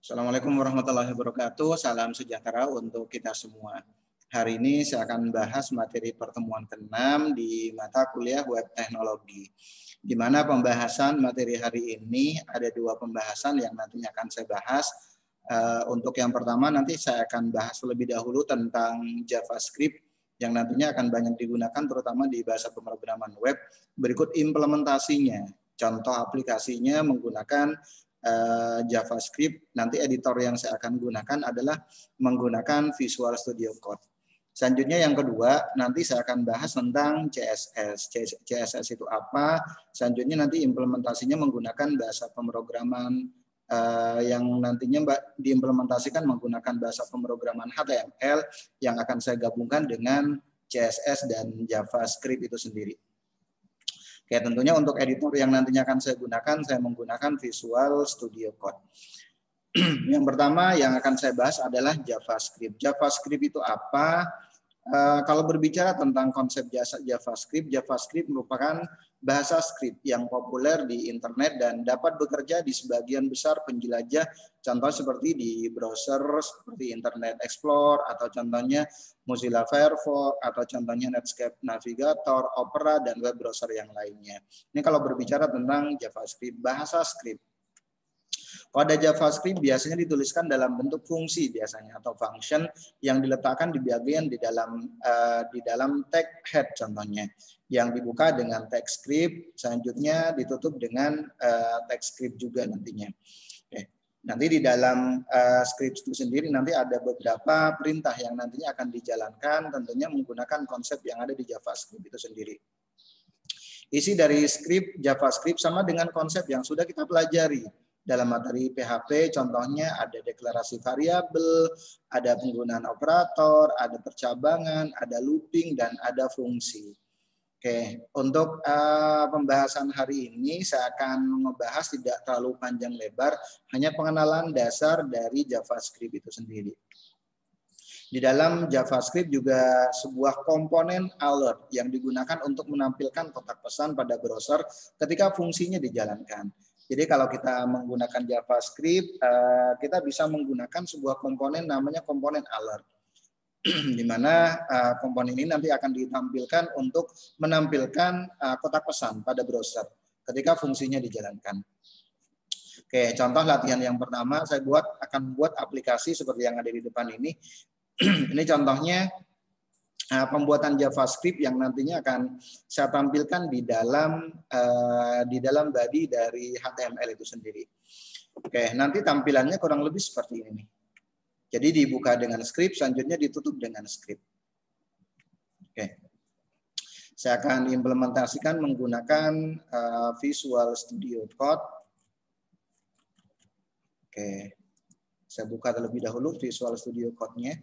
Assalamualaikum warahmatullahi wabarakatuh. Salam sejahtera untuk kita semua. Hari ini saya akan bahas materi pertemuan ke-6 di mata kuliah Web Teknologi. Di mana pembahasan materi hari ini ada dua pembahasan yang nantinya akan saya bahas. Untuk yang pertama nanti saya akan bahas lebih dahulu tentang JavaScript yang nantinya akan banyak digunakan terutama di bahasa pemrograman web. Berikut implementasinya. Contoh aplikasinya menggunakan JavaScript. Nanti editor yang saya akan gunakan adalah menggunakan Visual Studio Code. Selanjutnya yang kedua, nanti saya akan bahas tentang CSS. CSS itu apa? Selanjutnya nanti implementasinya menggunakan bahasa pemrograman yang nantinya diimplementasikan menggunakan bahasa pemrograman HTML yang akan saya gabungkan dengan CSS dan JavaScript itu sendiri. Oke, tentunya untuk editor yang nantinya akan saya gunakan, saya menggunakan Visual Studio Code. Yang pertama yang akan saya bahas adalah JavaScript. JavaScript itu apa? Kalau berbicara tentang konsep JavaScript, JavaScript merupakan bahasa script yang populer di internet dan dapat bekerja di sebagian besar penjelajah, contoh seperti di browser seperti Internet Explorer, atau contohnya Mozilla Firefox, atau contohnya Netscape Navigator, Opera, dan web browser yang lainnya. Ini kalau berbicara tentang JavaScript, bahasa script. Pada JavaScript biasanya dituliskan dalam bentuk fungsi biasanya atau function yang diletakkan di bagian di dalam tag head contohnya, yang dibuka dengan tag script, selanjutnya ditutup dengan tag script juga nantinya. Oke. Nanti di dalam script itu sendiri nanti ada beberapa perintah yang nantinya akan dijalankan tentunya menggunakan konsep yang ada di JavaScript itu sendiri. Isi dari script JavaScript sama dengan konsep yang sudah kita pelajari dalam materi PHP, contohnya ada deklarasi variabel, ada penggunaan operator, ada percabangan, ada looping, dan ada fungsi. Oke, untuk pembahasan hari ini saya akan membahas tidak terlalu panjang lebar, hanya pengenalan dasar dari JavaScript itu sendiri. Di dalam JavaScript juga sebuah komponen alert yang digunakan untuk menampilkan kotak pesan pada browser ketika fungsinya dijalankan. Jadi kalau kita menggunakan JavaScript, kita bisa menggunakan sebuah komponen namanya komponen alert. Di mana komponen ini nanti akan ditampilkan untuk menampilkan kotak pesan pada browser ketika fungsinya dijalankan. Oke, contoh latihan yang pertama saya akan membuat aplikasi seperti yang ada di depan ini. Ini contohnya pembuatan JavaScript yang nantinya akan saya tampilkan di dalam body dari HTML itu sendiri. Oke, nanti tampilannya kurang lebih seperti ini. Jadi dibuka dengan script, selanjutnya ditutup dengan script. Oke, saya akan implementasikan menggunakan Visual Studio Code. Oke, saya buka terlebih dahulu Visual Studio Code-nya.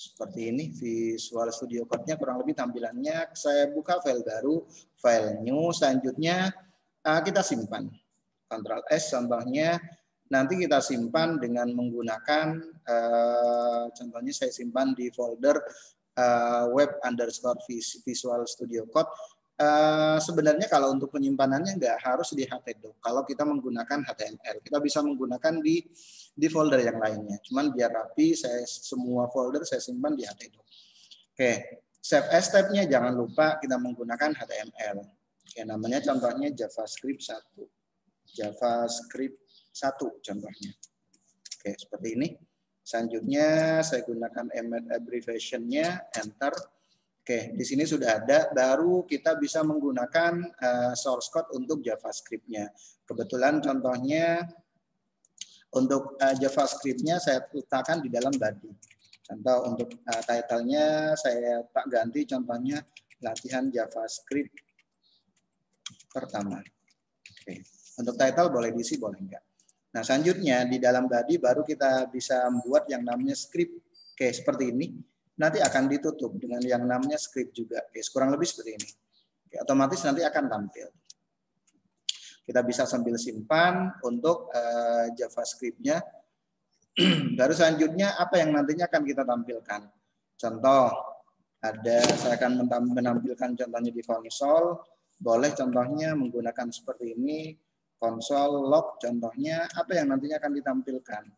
Seperti ini Visual Studio Code-nya kurang lebih tampilannya. Saya buka file baru, file new, selanjutnya kita simpan. Ctrl S contohnya, nanti kita simpan dengan menggunakan, contohnya saya simpan di folder web_visual studio code. Sebenarnya kalau untuk penyimpanannya nggak harus di htdoc. Kalau kita menggunakan HTML, kita bisa menggunakan di folder yang lainnya. Cuman biar rapi, semua folder saya simpan di htdoc. Oke, save as tab-nya jangan lupa kita menggunakan HTML. Oke, namanya contohnya JavaScript 1. JavaScript 1 contohnya. Oke, seperti ini. Selanjutnya saya gunakan abbreviation-nya, enter. Oke, di sini sudah ada, baru kita bisa menggunakan source code untuk JavaScript-nya. Kebetulan contohnya untuk JavaScript-nya saya letakkan di dalam body. Contoh untuk title-nya saya tak ganti, contohnya latihan JavaScript pertama. Oke, untuk title boleh diisi, boleh enggak. Nah, selanjutnya di dalam body baru kita bisa membuat yang namanya script. Oke, seperti ini. Nanti akan ditutup dengan yang namanya script juga. Oke, kurang lebih seperti ini. Oke, otomatis nanti akan tampil. Kita bisa sambil simpan untuk JavaScript-nya. Baru selanjutnya apa yang nantinya akan kita tampilkan. Contoh, saya akan menampilkan contohnya di konsol. Boleh contohnya menggunakan seperti ini. Console log contohnya apa yang nantinya akan ditampilkan.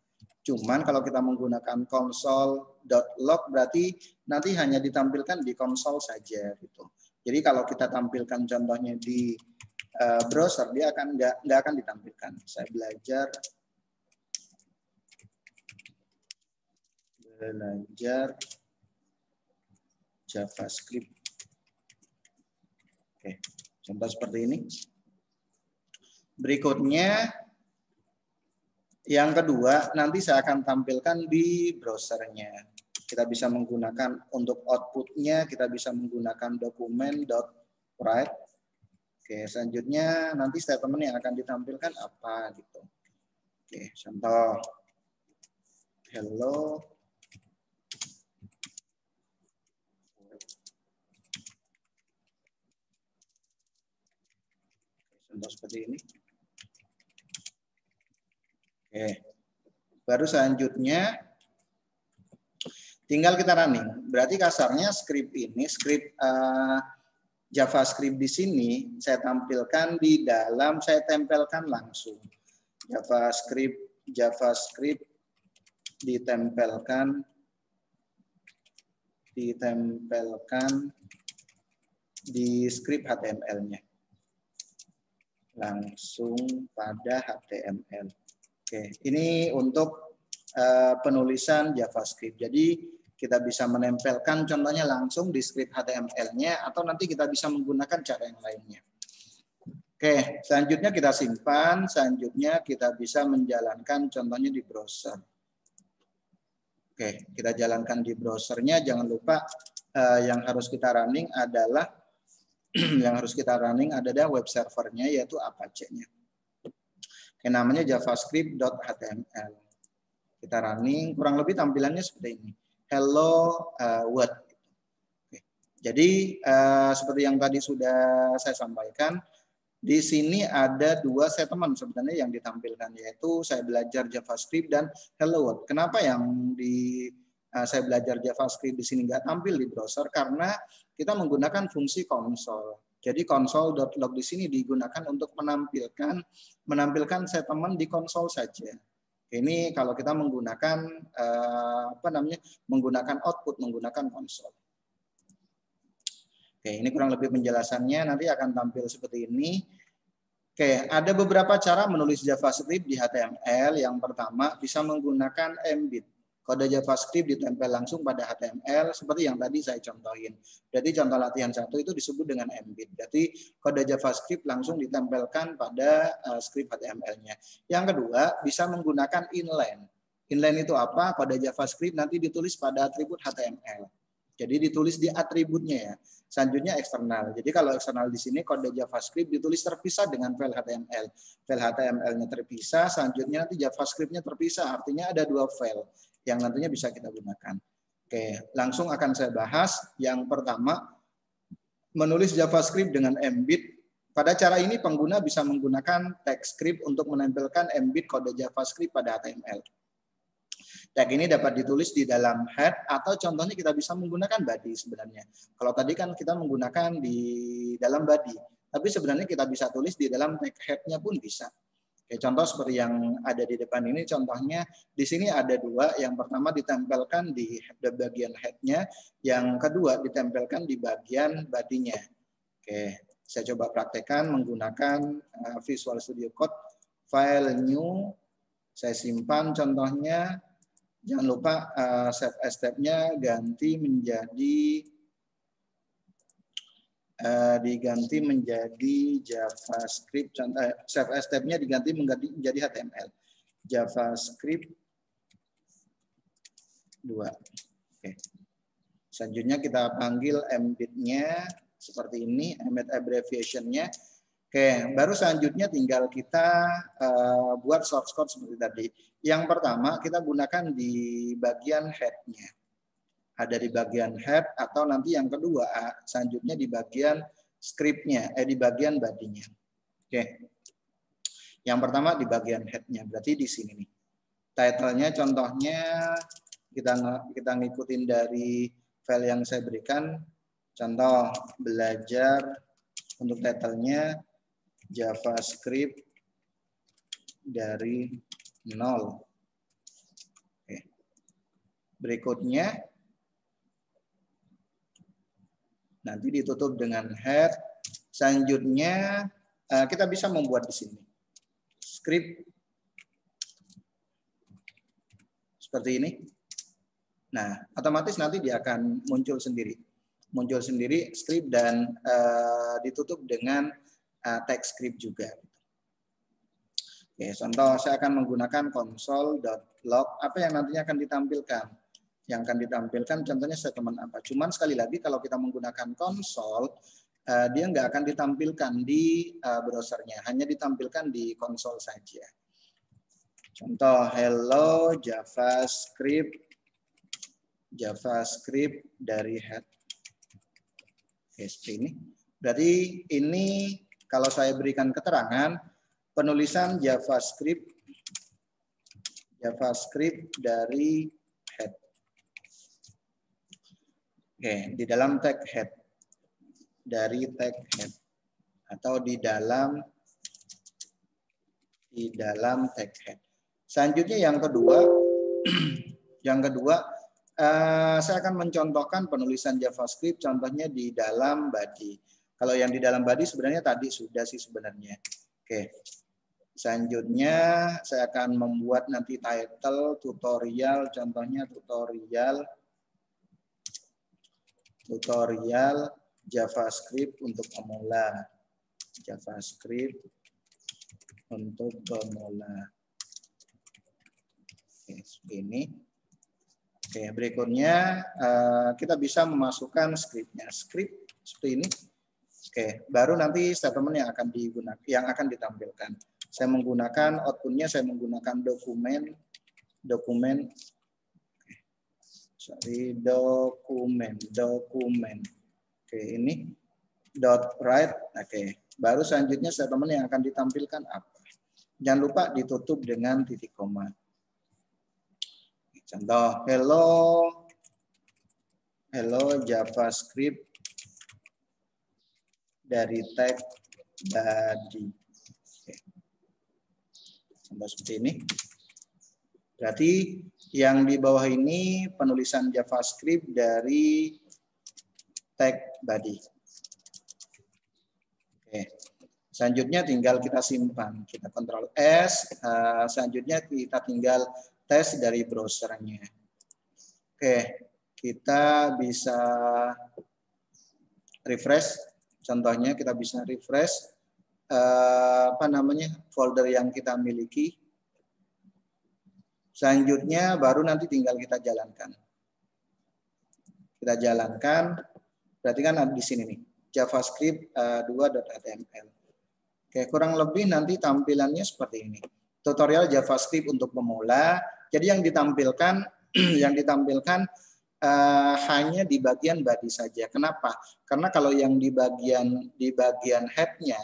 Cuman kalau kita menggunakan console.log berarti nanti hanya ditampilkan di konsol saja gitu. Jadi kalau kita tampilkan contohnya di browser dia akan nggak akan ditampilkan. Saya belajar JavaScript. Oke, contoh seperti ini. Berikutnya, yang kedua, nanti saya akan tampilkan di browsernya. Kita bisa menggunakan untuk outputnya, kita bisa menggunakan dokumen.write. Oke, selanjutnya nanti statement yang akan ditampilkan apa gitu. Oke, contoh. Hello. Contoh seperti ini. Oke. Baru selanjutnya tinggal kita running. Berarti kasarnya script ini, script JavaScript di sini saya tampilkan di dalam, saya tempelkan langsung. JavaScript ditempelkan di script HTML-nya. Langsung pada HTML. Oke, ini untuk penulisan JavaScript. Jadi kita bisa menempelkan contohnya langsung di script HTML-nya atau nanti kita bisa menggunakan cara yang lainnya. Oke, selanjutnya kita simpan, selanjutnya kita bisa menjalankan contohnya di browser. Oke, kita jalankan di browsernya. Jangan lupa yang harus kita running adalah web servernya yaitu Apache-nya. Namanya javascript.html. Kita running, kurang lebih tampilannya seperti ini. Hello world. Oke. Jadi seperti yang tadi sudah saya sampaikan, di sini ada dua statement sebenarnya yang ditampilkan, yaitu saya belajar JavaScript dan hello world. Kenapa yang saya belajar JavaScript di sini nggak tampil di browser? Karena kita menggunakan fungsi console. Jadi console.log di sini digunakan untuk menampilkan statement di konsol saja. Ini kalau kita menggunakan menggunakan output, menggunakan konsol. Oke, ini kurang lebih penjelasannya, nanti akan tampil seperti ini. Oke, ada beberapa cara menulis JavaScript di HTML. Yang pertama bisa menggunakan Embed. Kode JavaScript ditempel langsung pada HTML seperti yang tadi saya contohin. Jadi contoh latihan 1 itu disebut dengan Embed. Jadi kode JavaScript langsung ditempelkan pada script HTML-nya. Yang kedua bisa menggunakan inline. Inline itu apa? Kode JavaScript nanti ditulis pada atribut HTML. Jadi ditulis di atributnya ya. Selanjutnya eksternal. Jadi kalau eksternal di sini kode JavaScript ditulis terpisah dengan file HTML. File HTML-nya terpisah, selanjutnya nanti JavaScript-nya terpisah. Artinya ada dua file yang nantinya bisa kita gunakan. Oke, langsung akan saya bahas. Yang pertama, menulis JavaScript dengan Embed. Pada cara ini pengguna bisa menggunakan TypeScript untuk menempelkan embed kode JavaScript pada HTML. Tag ini dapat ditulis di dalam head atau contohnya kita bisa menggunakan body sebenarnya. Kalau tadi kan kita menggunakan di dalam body, tapi sebenarnya kita bisa tulis di dalam tag head-nya pun bisa. Oke, contoh seperti yang ada di depan ini, contohnya di sini ada dua. Yang pertama ditempelkan di bagian head-nya, yang kedua ditempelkan di bagian body-nya. Oke, saya coba praktekkan menggunakan Visual Studio Code, file new, saya simpan contohnya. Jangan lupa save as tab-nya diganti menjadi JavaScript. Save as tab-nya diganti menjadi HTML. JavaScript 2. Oke. Selanjutnya kita panggil embed-nya seperti ini, embed abbreviation-nya. Oke, baru selanjutnya tinggal kita buat source code seperti tadi. Yang pertama kita gunakan di bagian head-nya. Ada di bagian head atau nanti yang kedua selanjutnya di bagian script-nya, di bagian body-nya. Oke. Yang pertama di bagian head-nya, berarti di sini nih. Title-nya contohnya kita ngikutin dari file yang saya berikan. Contoh belajar, untuk title-nya JavaScript dari 0. Oke. Berikutnya nanti ditutup dengan head. Selanjutnya kita bisa membuat di sini script seperti ini. Nah, otomatis nanti dia akan muncul sendiri script dan ditutup dengan tag script juga. Oke, contoh saya akan menggunakan console.log. Apa yang nantinya akan ditampilkan? Yang akan ditampilkan contohnya statement apa? Cuman sekali lagi kalau kita menggunakan console, dia nggak akan ditampilkan di browsernya, hanya ditampilkan di konsol saja. Contoh hello JavaScript dari head. Oke, seperti ini. Berarti ini kalau saya berikan keterangan penulisan JavaScript dari head. Oke, di dalam tag head. Dari tag head atau di dalam tag head. Selanjutnya yang kedua saya akan mencontohkan penulisan JavaScript contohnya di dalam body. Kalau yang di dalam body sebenarnya tadi sudah sih sebenarnya. Oke. Selanjutnya saya akan membuat nanti title tutorial, contohnya tutorial JavaScript untuk pemula. JavaScript untuk pemula. Oke, seperti ini. Oke, berikutnya kita bisa memasukkan script-nya. Script seperti ini. Oke, baru nanti statement yang akan ditampilkan. Saya menggunakan output-nya, saya menggunakan dokumen. Oke, ini .write. Oke, baru selanjutnya statement yang akan ditampilkan apa? Jangan lupa ditutup dengan titik koma. Contoh, hello JavaScript dari tag body. Oke. Contoh seperti ini. Berarti yang di bawah ini penulisan JavaScript dari tag body. Oke. Selanjutnya tinggal kita simpan. Kita Ctrl S. Selanjutnya kita tinggal tes dari browsernya. Oke, kita bisa refresh. Contohnya kita bisa refresh folder yang kita miliki. Selanjutnya baru nanti tinggal kita jalankan. Kita jalankan. Berarti kan di sini nih JavaScript 2.html. Oke, kurang lebih nanti tampilannya seperti ini. Tutorial JavaScript untuk pemula. Jadi yang ditampilkan hanya di bagian body saja. Kenapa? Karena kalau yang di bagian head-nya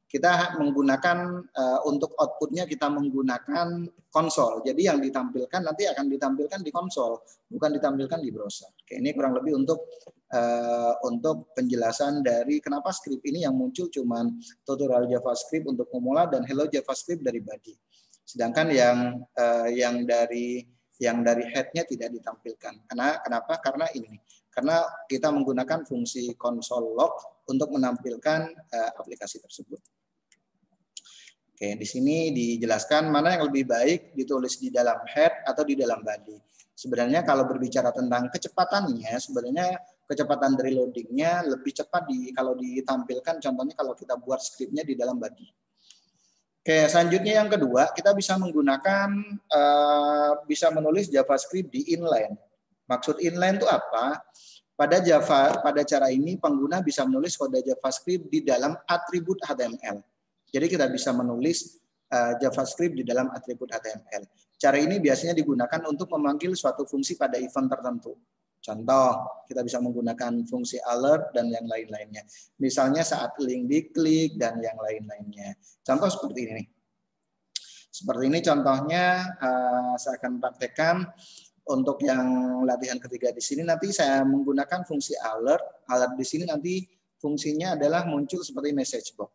kita menggunakan untuk output-nya kita menggunakan konsol. Jadi yang ditampilkan nanti akan ditampilkan di konsol, bukan ditampilkan di browser. Oke, ini kurang lebih untuk penjelasan dari kenapa script ini yang muncul cuman tutorial JavaScript untuk pemula dan hello JavaScript dari body. Sedangkan yang dari head-nya tidak ditampilkan. Kenapa? Karena ini. Karena kita menggunakan fungsi console log untuk menampilkan aplikasi tersebut. Oke, di sini dijelaskan mana yang lebih baik ditulis di dalam head atau di dalam body. Sebenarnya kalau berbicara tentang kecepatannya, sebenarnya kecepatan dari loadingnya lebih cepat kalau ditampilkan. Contohnya kalau kita buat scriptnya di dalam body. Oke, selanjutnya yang kedua, kita bisa menggunakan, bisa menulis JavaScript di inline. Maksud inline itu apa? Pada cara ini, pengguna bisa menulis kode JavaScript di dalam atribut HTML. Jadi kita bisa menulis JavaScript di dalam atribut HTML. Cara ini biasanya digunakan untuk memanggil suatu fungsi pada event tertentu. Contoh, kita bisa menggunakan fungsi alert dan yang lain-lainnya. Misalnya saat link diklik dan yang lain-lainnya. Contoh seperti ini. Seperti ini contohnya saya akan praktekkan untuk yang latihan ketiga di sini. Nanti saya menggunakan fungsi alert. Alert di sini nanti fungsinya adalah muncul seperti message box.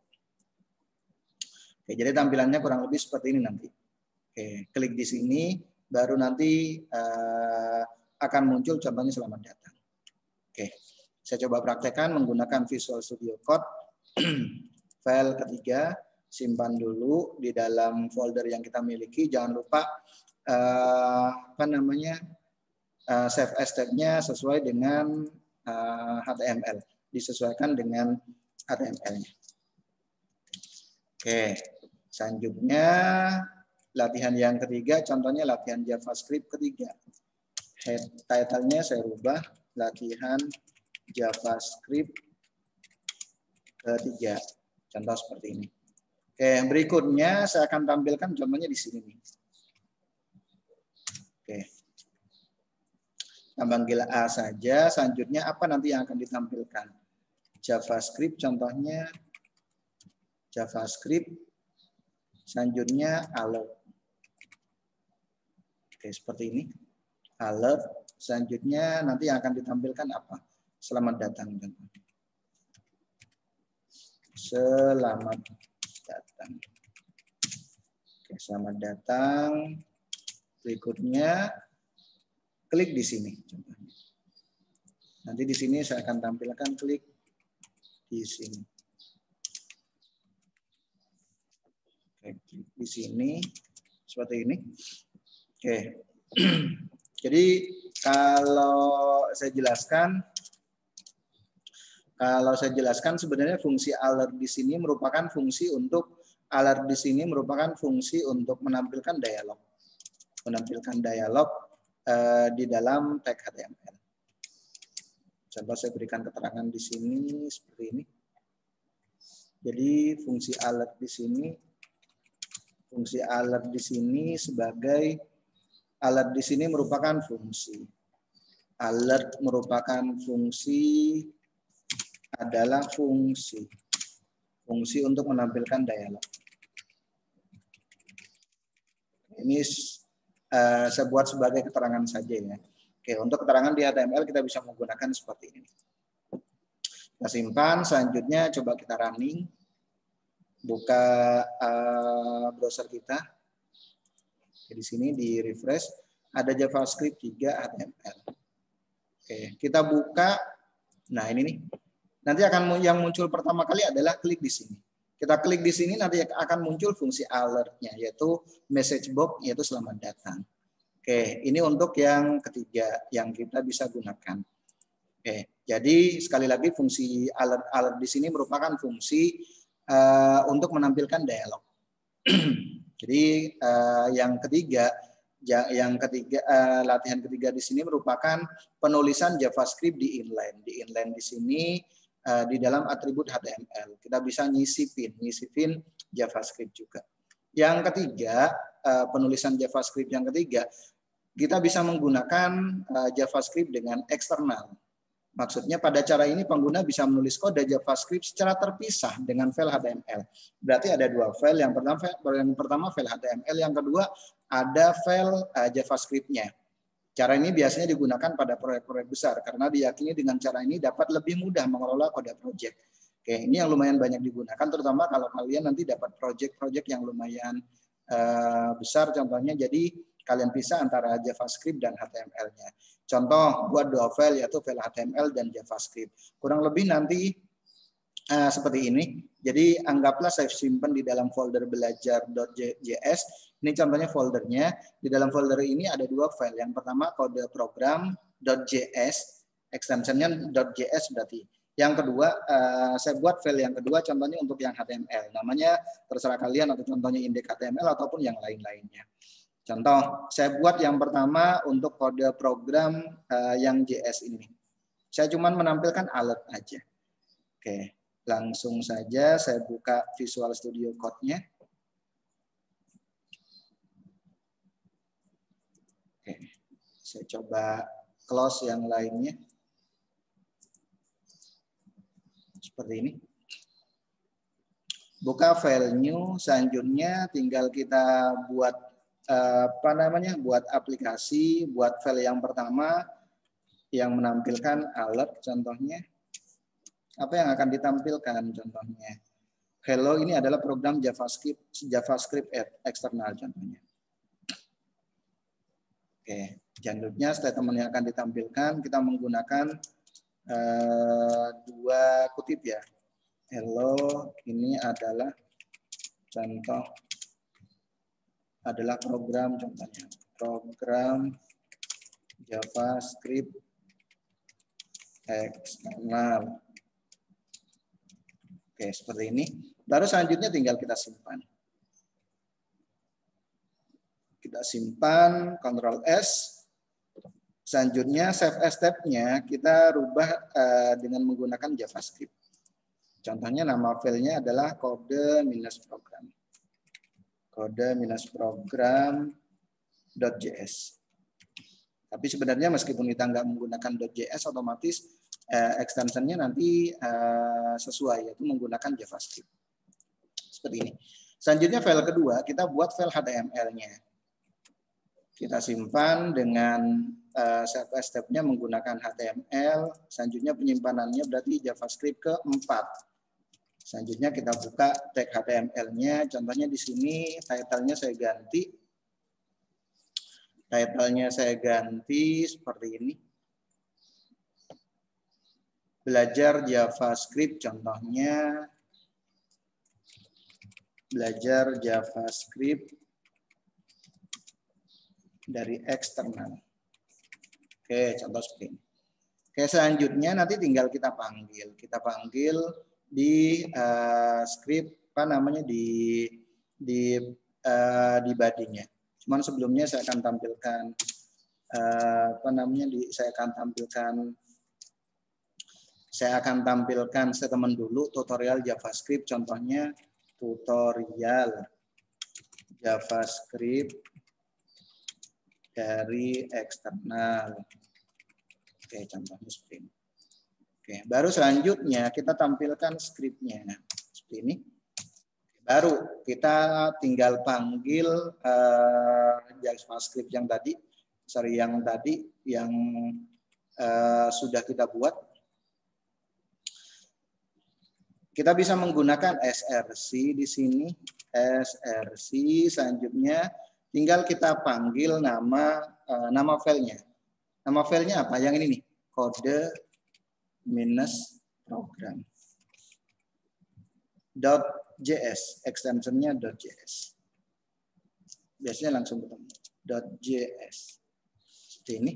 Oke, jadi tampilannya kurang lebih seperti ini nanti. Oke, klik di sini, baru nanti akan muncul contohnya selamat datang. Oke, saya coba praktekkan menggunakan Visual Studio Code. File ketiga, simpan dulu di dalam folder yang kita miliki. Jangan lupa save as tag-nya sesuai dengan HTML, disesuaikan dengan HTML-nya. Oke, selanjutnya latihan yang ketiga, contohnya latihan JavaScript ketiga. Title-nya saya rubah, latihan JavaScript ketiga. Contoh seperti ini. Oke, berikutnya saya akan tampilkan contohnya di sini nih. Oke. Kita panggil A saja, selanjutnya apa nanti yang akan ditampilkan? JavaScript, contohnya JavaScript, selanjutnya alert. Oke, seperti ini. Alert, selanjutnya nanti yang akan ditampilkan apa? Selamat datang. Selamat datang. Oke, selamat datang. Berikutnya, klik di sini. Contohnya. Nanti di sini saya akan tampilkan klik di sini. Oke, klik di sini seperti ini. Oke. Jadi kalau saya jelaskan sebenarnya fungsi alert di sini merupakan fungsi untuk menampilkan dialog. Di dalam tag HTML. Contoh saya berikan keterangan di sini seperti ini. Jadi fungsi alert di sini sebagai alert di sini merupakan fungsi. Alert merupakan fungsi adalah fungsi untuk menampilkan dialog. Ini saya buat sebagai keterangan saja ya. Oke, untuk keterangan di HTML kita bisa menggunakan seperti ini. Kita simpan, selanjutnya coba kita running. Buka browser kita. Oke, di sini di refresh ada JavaScript 3 HTML. Oke, kita buka. Nah, ini nih. Nanti yang muncul pertama kali adalah klik di sini. Kita klik di sini nanti akan muncul fungsi alert-nya yaitu message box yaitu selamat datang. Oke, ini untuk yang ketiga yang kita bisa gunakan. Oke, jadi sekali lagi fungsi alert di sini merupakan fungsi untuk menampilkan dialog. Jadi latihan ketiga di sini merupakan penulisan JavaScript di inline. Di inline di sini di dalam atribut HTML kita bisa nyisipin JavaScript juga. Yang ketiga, penulisan JavaScript yang ketiga, kita bisa menggunakan JavaScript dengan eksternal. Maksudnya pada cara ini pengguna bisa menulis kode JavaScript secara terpisah dengan file HTML. Berarti ada dua file. Yang pertama file HTML, yang kedua ada file JavaScript-nya. Cara ini biasanya digunakan pada proyek-proyek besar karena diyakini dengan cara ini dapat lebih mudah mengelola kode project. Oke, ini yang lumayan banyak digunakan, terutama kalau kalian nanti dapat project-project yang lumayan besar. Contohnya, jadi kalian pisah antara JavaScript dan HTML-nya. Contoh buat dua file yaitu file HTML dan JavaScript. Kurang lebih nanti seperti ini. Jadi anggaplah saya simpan di dalam folder belajar.js. Ini contohnya foldernya. Di dalam folder ini ada dua file. Yang pertama kode program.js, extensionnya .js berarti. Yang kedua, saya buat file yang kedua contohnya untuk yang HTML. Namanya terserah kalian atau contohnya index HTML ataupun yang lain-lainnya. Contoh, saya buat yang pertama untuk kode program yang JS ini. Saya cuma menampilkan alert aja. Oke. Langsung saja saya buka Visual Studio Code-nya. Oke, saya coba close yang lainnya. Seperti ini. Buka file new, selanjutnya tinggal kita buat buat aplikasi, buat file yang pertama yang menampilkan alert contohnya. Apa yang akan ditampilkan contohnya? Hello ini adalah program JavaScript eksternal contohnya. Oke, selanjutnya statement yang akan ditampilkan kita menggunakan dua kutip ya. Hello ini adalah contoh adalah program contohnya. Program JavaScript eksternal. Oke, seperti ini. Baru selanjutnya tinggal kita simpan. Kita simpan, Ctrl S. Selanjutnya save as tab-nya kita rubah dengan menggunakan JavaScript. Contohnya nama filenya adalah kode-program. Kode-program.js. Tapi sebenarnya meskipun kita nggak menggunakan .js, otomatis extension-nya nanti sesuai, yaitu menggunakan JavaScript. Seperti ini. Selanjutnya file kedua, kita buat file HTML-nya. Kita simpan dengan save as tab-nya menggunakan HTML. Selanjutnya penyimpanannya berarti JavaScript ke-4. Selanjutnya kita buka tag HTML-nya. Contohnya di sini title-nya saya ganti. Title-nya saya ganti seperti ini. Belajar JavaScript contohnya. Belajar JavaScript dari eksternal. Oke, contoh seperti ini. Oke, selanjutnya nanti tinggal kita panggil. Kita panggil di script apa namanya di body-nya. Cuman sebelumnya saya akan tampilkan saya akan tampilkan statement dulu tutorial JavaScript, contohnya tutorial JavaScript dari eksternal. Oke, contohnya seperti ini. Oke, baru selanjutnya kita tampilkan script-nya seperti ini. Baru kita tinggal panggil JavaScript yang tadi, yang sudah kita buat. Kita bisa menggunakan src di sini, src. Selanjutnya tinggal kita panggil nama filenya. Nama filenya apa? Yang ini nih, kode-program. .js, extensionnya .js. Biasanya langsung ketemu. .js. Seperti ini.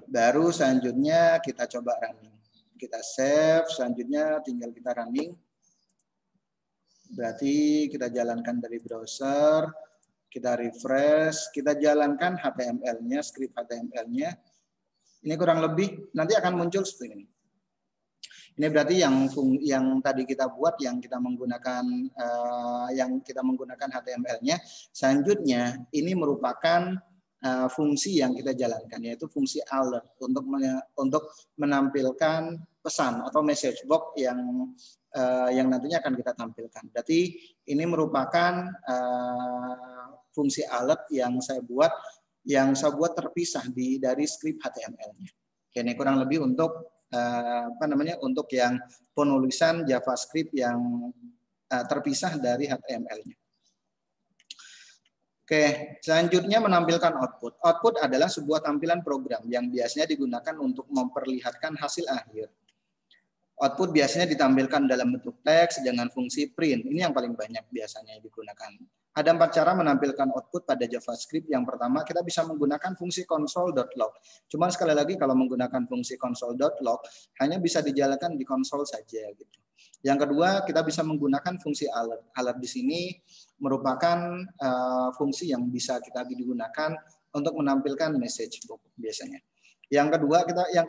Baru selanjutnya kita coba running. Kita save, selanjutnya tinggal kita running. Berarti kita jalankan dari browser, kita refresh, kita jalankan HTML-nya, script HTML-nya. Ini kurang lebih nanti akan muncul seperti ini. Ini berarti yang tadi kita buat, yang kita menggunakan HTML-nya. Selanjutnya ini merupakan fungsi yang kita jalankan, yaitu fungsi alert untuk menampilkan pesan atau message box yang nantinya akan kita tampilkan. Berarti ini merupakan fungsi alert yang saya buat terpisah dari script HTML-nya. Ini kurang lebih untuk untuk yang penulisan JavaScript yang terpisah dari HTML-nya. Oke, selanjutnya menampilkan output. Output adalah sebuah tampilan program yang biasanya digunakan untuk memperlihatkan hasil akhir. Output biasanya ditampilkan dalam bentuk teks dengan fungsi print. Ini yang paling banyak biasanya digunakan. Ada 4 cara menampilkan output pada JavaScript. Yang pertama, kita bisa menggunakan fungsi console.log. Cuman sekali lagi kalau menggunakan fungsi console.log hanya bisa dijalankan di konsol saja gitu. Yang kedua, kita bisa menggunakan fungsi alert. Alert di sini merupakan fungsi yang bisa kita digunakan untuk menampilkan message box biasanya. Yang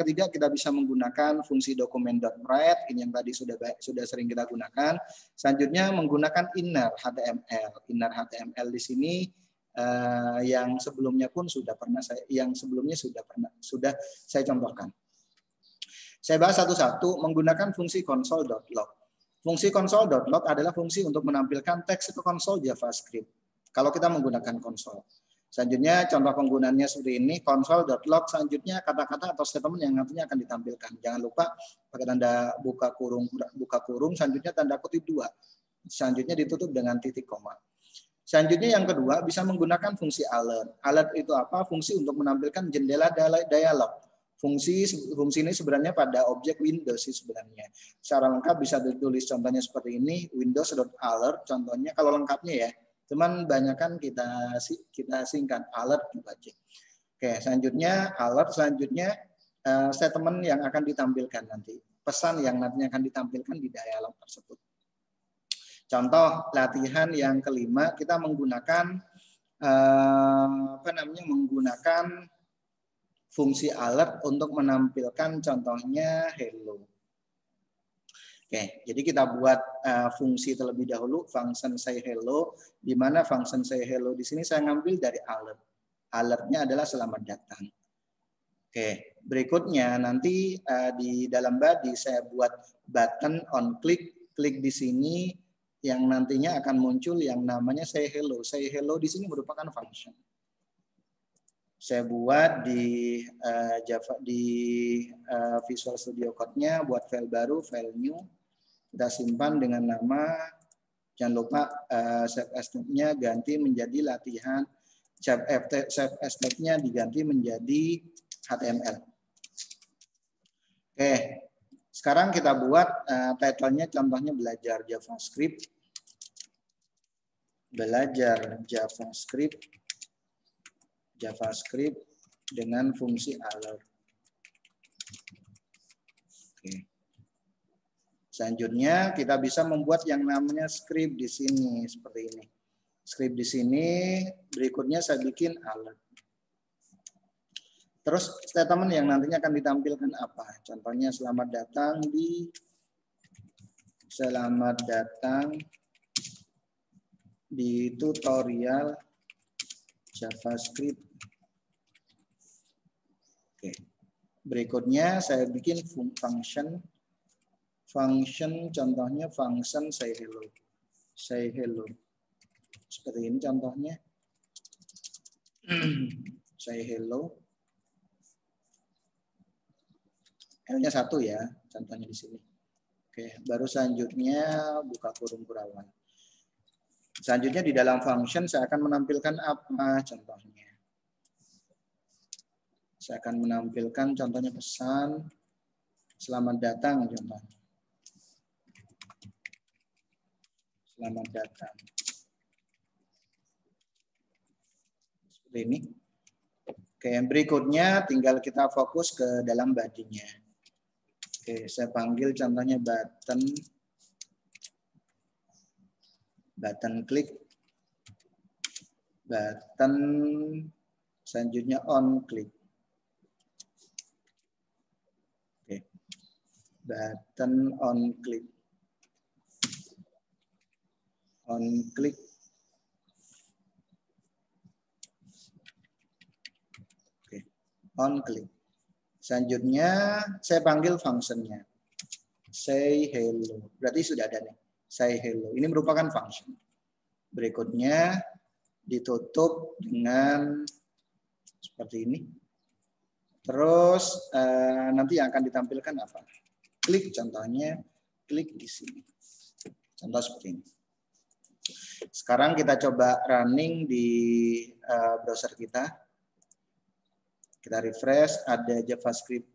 ketiga kita bisa menggunakan fungsi document.write, ini yang tadi sudah sering kita gunakan. Selanjutnya menggunakan inner HTML. Inner HTML di sini yang sebelumnya sudah saya contohkan. Saya bahas satu-satu. Menggunakan fungsi console.log. Fungsi console.log adalah fungsi untuk menampilkan teks ke konsol JavaScript. Kalau kita menggunakan konsol. Selanjutnya contoh penggunaannya seperti ini, console.log, selanjutnya kata-kata atau statement yang nantinya akan ditampilkan. Jangan lupa pakai tanda buka kurung, selanjutnya tanda kutip 2. Selanjutnya ditutup dengan titik koma. Selanjutnya yang kedua, bisa menggunakan fungsi alert. Alert itu apa? Fungsi untuk menampilkan jendela dialog. Fungsi ini sebenarnya pada objek Windows sih sebenarnya. Secara lengkap bisa ditulis contohnya seperti ini, windows.alert contohnya kalau lengkapnya ya. Cuman banyak kan kita singkat alert gitu aja. Oke, selanjutnya alert, selanjutnya statement yang akan ditampilkan nanti. Pesan yang nantinya akan ditampilkan di dialog tersebut. Contoh latihan yang kelima, kita menggunakan menggunakan fungsi alert untuk menampilkan contohnya hello. Oke, jadi kita buat fungsi terlebih dahulu, function say hello, di mana function say hello di sini saya ngambil dari alert. Alertnya adalah selamat datang. Oke, berikutnya nanti di dalam body saya buat button on click di sini yang nantinya akan muncul yang namanya say hello. Say hello di sini merupakan function. Saya buat di Java di Visual Studio Code-nya, buat file baru, file new. Kita simpan dengan nama, jangan lupa save as tab-nya ganti menjadi latihan, save as tab-nya diganti menjadi HTML. Oke, sekarang kita buat title-nya contohnya belajar JavaScript. Belajar JavaScript dengan fungsi alert. Oke. Selanjutnya kita bisa membuat yang namanya script di sini seperti ini. Script di sini berikutnya saya bikin alert. Terus statement yang nantinya akan ditampilkan apa? Contohnya selamat datang di tutorial JavaScript. Oke. Berikutnya saya bikin function contohnya function say hello. Seperti ini contohnya. Say hello. L-nya 1 ya, contohnya di sini. Oke, baru selanjutnya buka kurung kurawan. Selanjutnya di dalam function saya akan menampilkan apa contohnya. Saya akan menampilkan contohnya pesan selamat datang contohnya. Selamat datang. Seperti ini. Oke, yang berikutnya tinggal kita fokus ke dalam body-nya. Oke, saya panggil contohnya button klik. Button selanjutnya on klik. Oke. Button on klik. On klik. Oke. On klik. Selanjutnya saya panggil fungsinya. Say hello. Berarti sudah ada nih. Say hello. Ini merupakan function. Berikutnya ditutup dengan seperti ini. Terus nanti yang akan ditampilkan apa? Klik contohnya, klik di sini. Contoh seperti ini. Sekarang kita coba running di browser kita. Kita refresh, ada JavaScript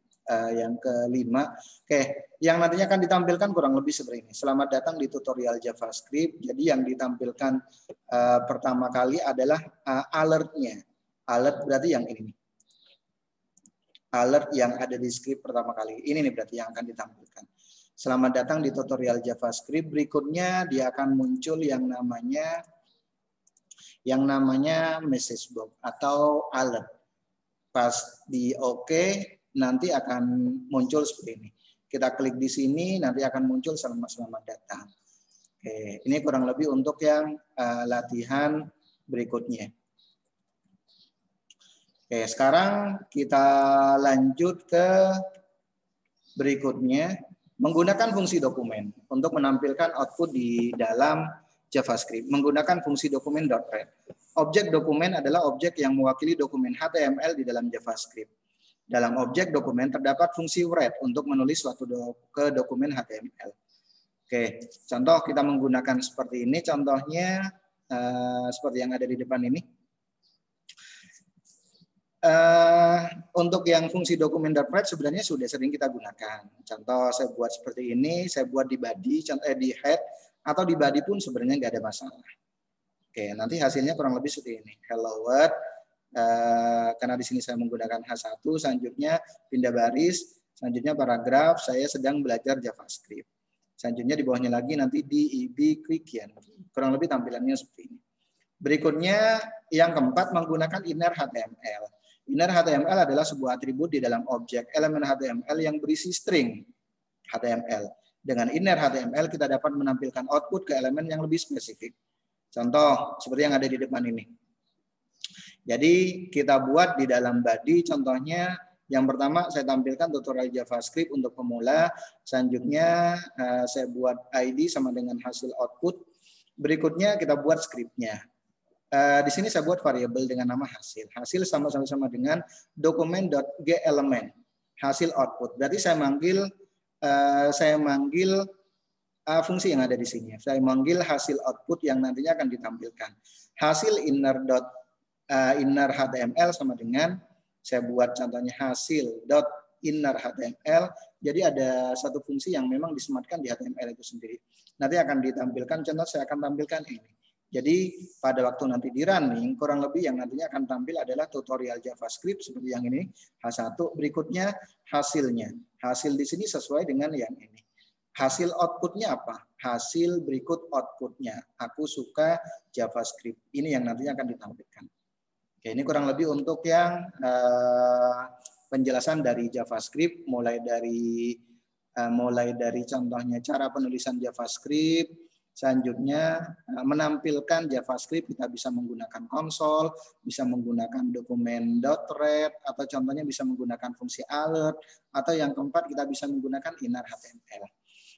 yang kelima. Oke, yang nantinya akan ditampilkan kurang lebih seperti ini. Selamat datang di tutorial JavaScript. Jadi yang ditampilkan pertama kali adalah alert-nya. Alert berarti yang ini. Alert yang ada di script pertama kali. Ini nih berarti yang akan ditampilkan. Selamat datang di tutorial JavaScript. Berikutnya dia akan muncul yang namanya message box atau alert. Pas di OK, nanti akan muncul seperti ini. Kita klik di sini, nanti akan muncul selamat datang. Oke, ini kurang lebih untuk yang latihan berikutnya. Oke, sekarang kita lanjut ke berikutnya. Menggunakan fungsi dokumen untuk menampilkan output di dalam JavaScript menggunakan fungsi dokumen.read. Objek dokumen adalah objek yang mewakili dokumen HTML di dalam JavaScript. Dalam objek dokumen terdapat fungsi read untuk menulis suatu ke dokumen HTML. Oke, contoh kita menggunakan seperti ini. Contohnya seperti yang ada di depan ini. Untuk yang fungsi dokumen.read sebenarnya sudah sering kita gunakan. Contoh saya buat seperti ini, saya buat di body, di head atau di body pun sebenarnya nggak ada masalah. Oke, nanti hasilnya kurang lebih seperti ini. Hello world, karena di sini saya menggunakan H1, selanjutnya pindah baris, selanjutnya paragraf, saya sedang belajar JavaScript. Selanjutnya di bawahnya lagi nanti DEB Quicken. Kurang lebih tampilannya seperti ini. Berikutnya yang keempat menggunakan inner HTML. Inner HTML adalah sebuah atribut di dalam objek elemen HTML yang berisi string HTML. Dengan inner HTML kita dapat menampilkan output ke elemen yang lebih spesifik. Contoh seperti yang ada di depan ini. Jadi kita buat di dalam body, contohnya yang pertama saya tampilkan tutorial JavaScript untuk pemula. Selanjutnya saya buat ID sama dengan hasil output. Berikutnya kita buat scriptnya. Di sini saya buat variabel dengan nama hasil. Hasil sama-sama dengan dokumen.getElement hasil output. Berarti saya manggil fungsi yang ada di sini. Saya manggil hasil output yang nantinya akan ditampilkan. Hasil inner HTML sama dengan saya buat contohnya hasil inner HTML. Jadi ada satu fungsi yang memang disematkan di HTML itu sendiri. Nanti akan ditampilkan, contoh saya akan tampilkan ini. Jadi pada waktu nanti di running, kurang lebih yang nantinya akan tampil adalah tutorial JavaScript seperti yang ini, H1. Berikutnya hasilnya. Hasil di sini sesuai dengan yang ini. Hasil outputnya apa? Hasil berikut outputnya. Aku suka JavaScript. Ini yang nantinya akan ditampilkan. Oke, ini kurang lebih untuk yang penjelasan dari JavaScript, mulai dari contohnya cara penulisan JavaScript. Selanjutnya menampilkan JavaScript kita bisa menggunakan konsol, bisa menggunakan dokumen.read, atau contohnya bisa menggunakan fungsi alert, atau yang keempat kita bisa menggunakan inner HTML.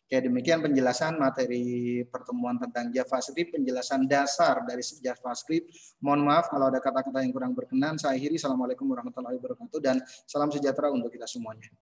Oke, demikian penjelasan materi pertemuan tentang JavaScript, penjelasan dasar dari JavaScript. Mohon maaf kalau ada kata-kata yang kurang berkenan. Saya akhiri. Assalamualaikum warahmatullahi wabarakatuh dan salam sejahtera untuk kita semuanya.